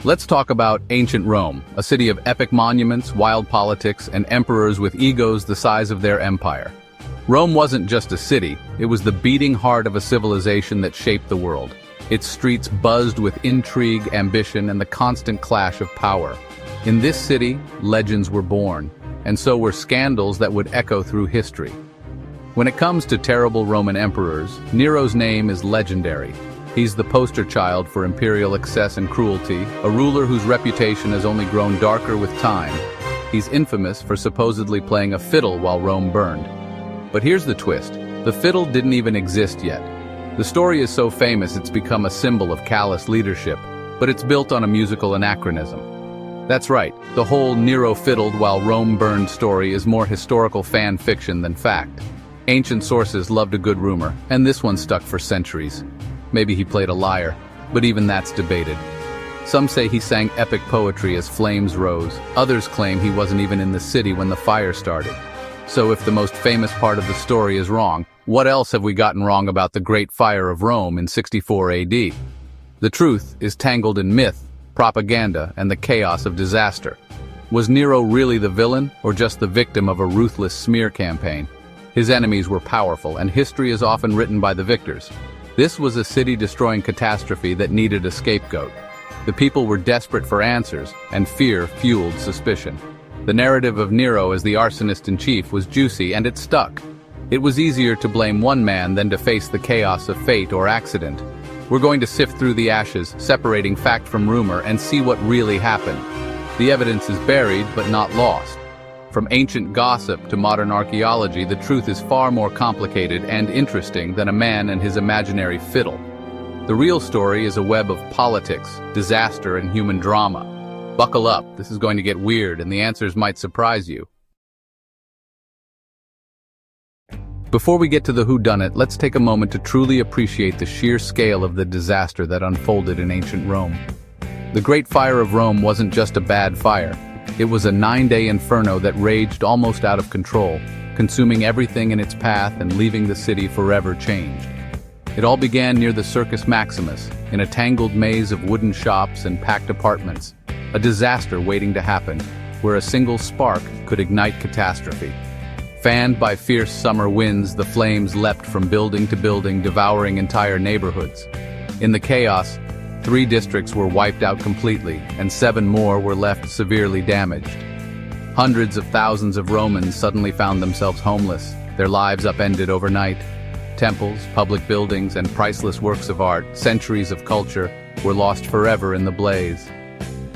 Let's talk about ancient Rome, a city of epic monuments, wild politics, and emperors with egos the size of their empire. Rome wasn't just a city, it was the beating heart of a civilization that shaped the world. Its streets buzzed with intrigue, ambition, and the constant clash of power. In this city, legends were born, and so were scandals that would echo through history. When it comes to terrible Roman emperors, Nero's name is legendary. He's the poster child for imperial excess and cruelty, a ruler whose reputation has only grown darker with time. He's infamous for supposedly playing a fiddle while Rome burned. But here's the twist. The fiddle didn't even exist yet. The story is so famous it's become a symbol of callous leadership, but it's built on a musical anachronism. That's right, the whole Nero fiddled while Rome burned story is more historical fan fiction than fact. Ancient sources loved a good rumor, and this one stuck for centuries. Maybe he played a lyre, but even that's debated. Some say he sang epic poetry as flames rose. Others claim he wasn't even in the city when the fire started. So if the most famous part of the story is wrong, what else have we gotten wrong about the Great Fire of Rome in 64 AD? The truth is tangled in myth, propaganda, and the chaos of disaster. Was Nero really the villain, or just the victim of a ruthless smear campaign? His enemies were powerful, and history is often written by the victors. This was a city-destroying catastrophe that needed a scapegoat. The people were desperate for answers, and fear fueled suspicion. The narrative of Nero as the arsonist-in-chief was juicy, and it stuck. It was easier to blame one man than to face the chaos of fate or accident. We're going to sift through the ashes, separating fact from rumor, and see what really happened. The evidence is buried, but not lost. From ancient gossip to modern archaeology, the truth is far more complicated and interesting than a man and his imaginary fiddle. The real story is a web of politics, disaster, and human drama. Buckle up, this is going to get weird, and the answers might surprise you. Before we get to the whodunit, let's take a moment to truly appreciate the sheer scale of the disaster that unfolded in ancient Rome. The Great Fire of Rome wasn't just a bad fire. It was a 9-day inferno that raged almost out of control, consuming everything in its path and leaving the city forever changed. It all began near the Circus Maximus, in a tangled maze of wooden shops and packed apartments, a disaster waiting to happen, where a single spark could ignite catastrophe. Fanned by fierce summer winds, the flames leapt from building to building, devouring entire neighborhoods. In the chaos, 3 districts were wiped out completely, and 7 more were left severely damaged. Hundreds of thousands of Romans suddenly found themselves homeless, their lives upended overnight. Temples, public buildings, and priceless works of art, centuries of culture, were lost forever in the blaze.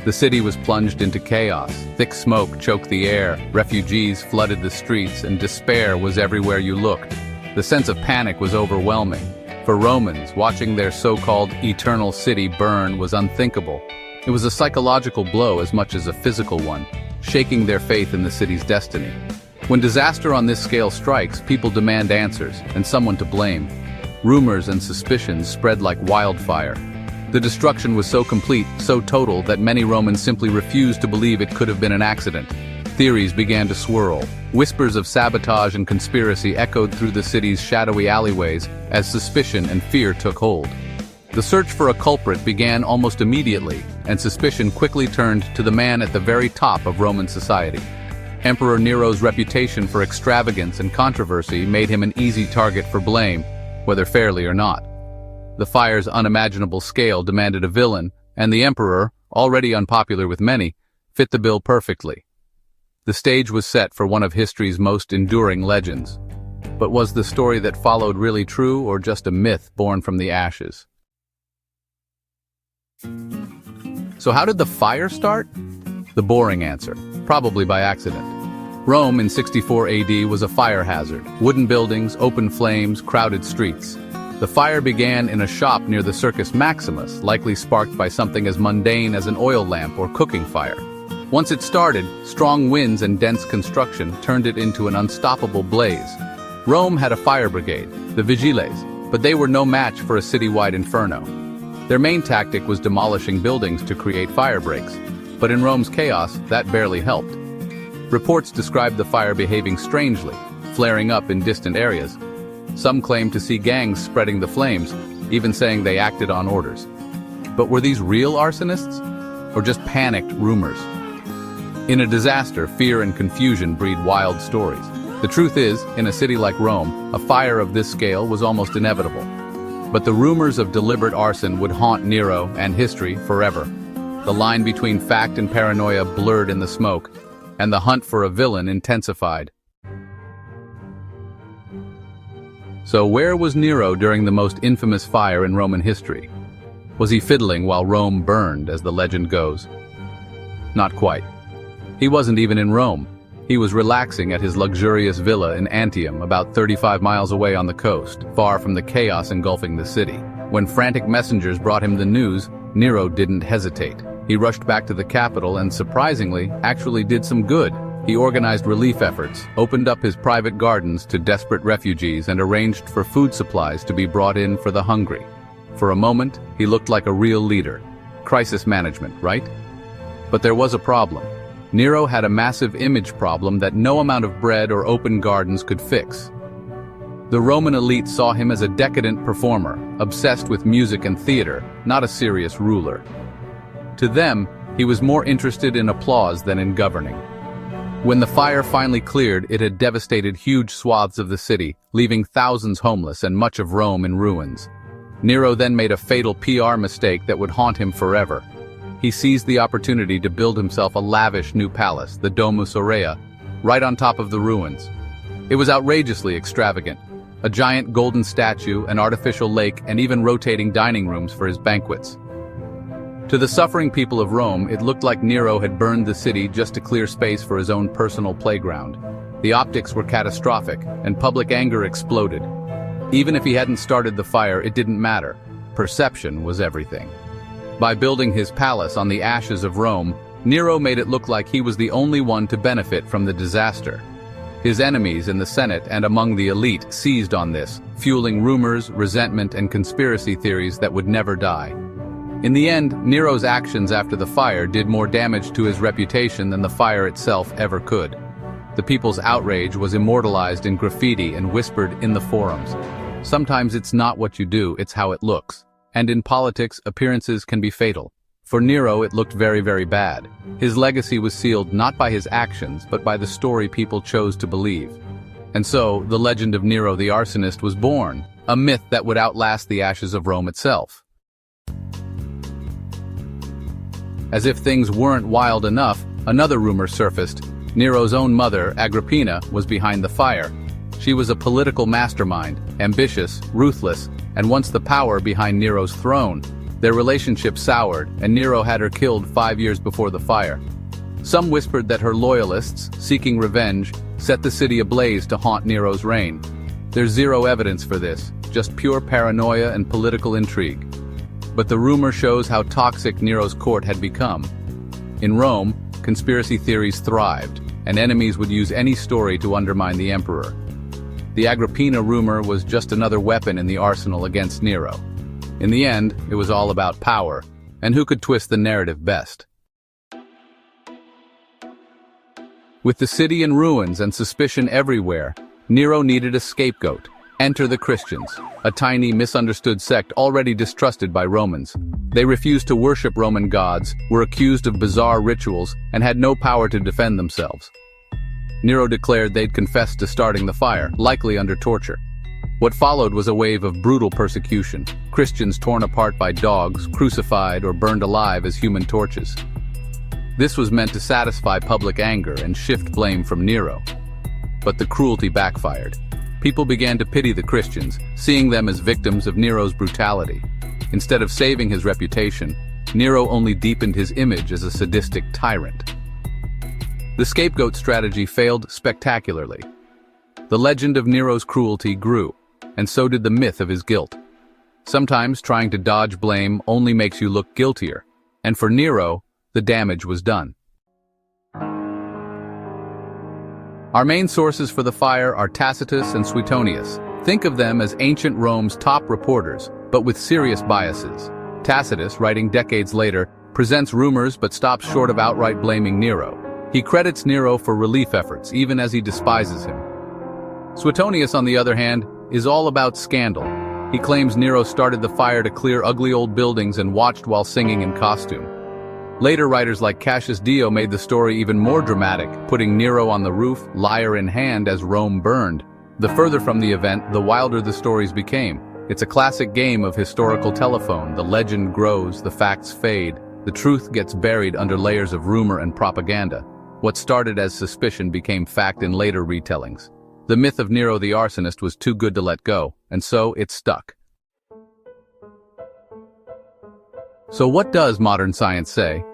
The city was plunged into chaos. Thick smoke choked the air, refugees flooded the streets, and despair was everywhere you looked. The sense of panic was overwhelming. For Romans, watching their so-called eternal city burn was unthinkable. It was a psychological blow as much as a physical one, shaking their faith in the city's destiny. When disaster on this scale strikes, people demand answers and someone to blame. Rumors and suspicions spread like wildfire. The destruction was so complete, so total, that many Romans simply refused to believe it could have been an accident. Theories began to swirl. Whispers of sabotage and conspiracy echoed through the city's shadowy alleyways as suspicion and fear took hold. The search for a culprit began almost immediately, and suspicion quickly turned to the man at the very top of Roman society. Emperor Nero's reputation for extravagance and controversy made him an easy target for blame, whether fairly or not. The fire's unimaginable scale demanded a villain, and the emperor, already unpopular with many, fit the bill perfectly. The stage was set for one of history's most enduring legends. But was the story that followed really true, or just a myth born from the ashes? So how did the fire start? The boring answer, probably by accident. Rome in 64 AD was a fire hazard. Wooden buildings, open flames, crowded streets. The fire began in a shop near the Circus Maximus, likely sparked by something as mundane as an oil lamp or cooking fire. Once it started, strong winds and dense construction turned it into an unstoppable blaze. Rome had a fire brigade, the Vigiles, but they were no match for a citywide inferno. Their main tactic was demolishing buildings to create fire breaks, but in Rome's chaos, that barely helped. Reports described the fire behaving strangely, flaring up in distant areas. Some claimed to see gangs spreading the flames, even saying they acted on orders. But were these real arsonists? or just panicked rumors. In a disaster, fear and confusion breed wild stories. The truth is, in a city like Rome, a fire of this scale was almost inevitable. But the rumors of deliberate arson would haunt Nero and history forever. The line between fact and paranoia blurred in the smoke, and the hunt for a villain intensified. So where was Nero during the most infamous fire in Roman history? Was he fiddling while Rome burned, as the legend goes? Not quite. He wasn't even in Rome. He was relaxing at his luxurious villa in Antium, about 35 miles away on the coast, far from the chaos engulfing the city. When frantic messengers brought him the news, Nero didn't hesitate. He rushed back to the capital and, surprisingly, actually did some good. He organized relief efforts, opened up his private gardens to desperate refugees, and arranged for food supplies to be brought in for the hungry. For a moment, he looked like a real leader. Crisis management, right? But there was a problem. Nero had a massive image problem that no amount of bread or open gardens could fix. The Roman elite saw him as a decadent performer, obsessed with music and theater, not a serious ruler. To them, he was more interested in applause than in governing. When the fire finally cleared, it had devastated huge swaths of the city, leaving thousands homeless and much of Rome in ruins. Nero then made a fatal PR mistake that would haunt him forever. He seized the opportunity to build himself a lavish new palace, the Domus Aurea, right on top of the ruins. It was outrageously extravagant. A giant golden statue, an artificial lake, and even rotating dining rooms for his banquets. To the suffering people of Rome, it looked like Nero had burned the city just to clear space for his own personal playground. The optics were catastrophic, and public anger exploded. Even if he hadn't started the fire, it didn't matter. Perception was everything. By building his palace on the ashes of Rome, Nero made it look like he was the only one to benefit from the disaster. His enemies in the Senate and among the elite seized on this, fueling rumors, resentment, and conspiracy theories that would never die. In the end, Nero's actions after the fire did more damage to his reputation than the fire itself ever could. The people's outrage was immortalized in graffiti and whispered in the forums. Sometimes it's not what you do, it's how it looks. And in politics, appearances can be fatal. For Nero, it looked very, very bad. His legacy was sealed not by his actions, but by the story people chose to believe. And so, the legend of Nero the arsonist was born, a myth that would outlast the ashes of Rome itself. As if things weren't wild enough, another rumor surfaced. Nero's own mother, Agrippina, was behind the fire. She was a political mastermind, ambitious, ruthless, and once the power behind Nero's throne. Their relationship soured, and Nero had her killed 5 years before the fire. Some whispered that her loyalists, seeking revenge, set the city ablaze to haunt Nero's reign. There's zero evidence for this, just pure paranoia and political intrigue. But the rumor shows how toxic Nero's court had become. In Rome, conspiracy theories thrived, and enemies would use any story to undermine the emperor. The Agrippina rumor was just another weapon in the arsenal against Nero. In the end, it was all about power, and who could twist the narrative best. With the city in ruins and suspicion everywhere, Nero needed a scapegoat. Enter the Christians, a tiny, misunderstood sect already distrusted by Romans. They refused to worship Roman gods, were accused of bizarre rituals, and had no power to defend themselves. Nero declared they'd confessed to starting the fire, likely under torture. What followed was a wave of brutal persecution, Christians torn apart by dogs, crucified, or burned alive as human torches. This was meant to satisfy public anger and shift blame from Nero. But the cruelty backfired. People began to pity the Christians, seeing them as victims of Nero's brutality. Instead of saving his reputation, Nero only deepened his image as a sadistic tyrant. The scapegoat strategy failed spectacularly. The legend of Nero's cruelty grew, and so did the myth of his guilt. Sometimes trying to dodge blame only makes you look guiltier, and for Nero, the damage was done. Our main sources for the fire are Tacitus and Suetonius. Think of them as ancient Rome's top reporters, but with serious biases. Tacitus, writing decades later, presents rumors but stops short of outright blaming Nero. He credits Nero for relief efforts, even as he despises him. Suetonius, on the other hand, is all about scandal. He claims Nero started the fire to clear ugly old buildings and watched while singing in costume. Later writers like Cassius Dio made the story even more dramatic, putting Nero on the roof, lyre in hand as Rome burned. The further from the event, the wilder the stories became. It's a classic game of historical telephone. The legend grows, the facts fade, the truth gets buried under layers of rumor and propaganda. What started as suspicion became fact in later retellings. The myth of Nero the arsonist was too good to let go, and so it stuck. So what does modern science say?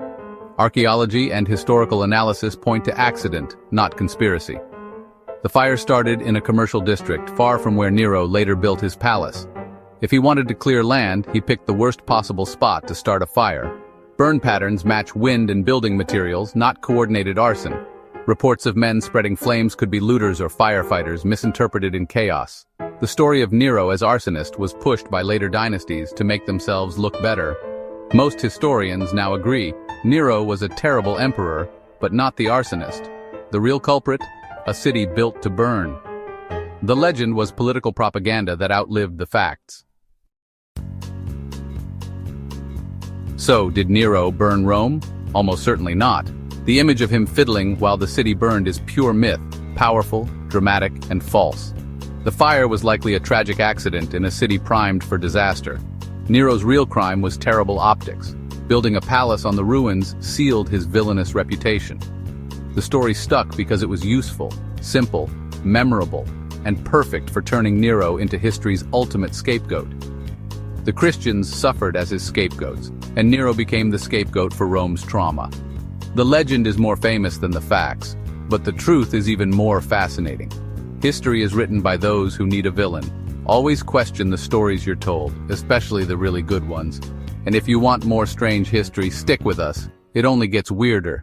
Archaeology and historical analysis point to accident, not conspiracy. The fire started in a commercial district far from where Nero later built his palace. If he wanted to clear land, he picked the worst possible spot to start a fire. Burn patterns match wind and building materials, not coordinated arson. Reports of men spreading flames could be looters or firefighters misinterpreted in chaos. The story of Nero as arsonist was pushed by later dynasties to make themselves look better. Most historians now agree Nero was a terrible emperor, but not the arsonist. The real culprit? A city built to burn. The legend was political propaganda that outlived the facts. So, did Nero burn Rome? Almost certainly not. The image of him fiddling while the city burned is pure myth, powerful, dramatic, and false. The fire was likely a tragic accident in a city primed for disaster. Nero's real crime was terrible optics. Building a palace on the ruins sealed his villainous reputation. The story stuck because it was useful, simple, memorable, and perfect for turning Nero into history's ultimate scapegoat. The Christians suffered as his scapegoats, and Nero became the scapegoat for Rome's trauma. The legend is more famous than the facts, but the truth is even more fascinating. History is written by those who need a villain. Always question the stories you're told, especially the really good ones. And if you want more strange history, stick with us. It only gets weirder.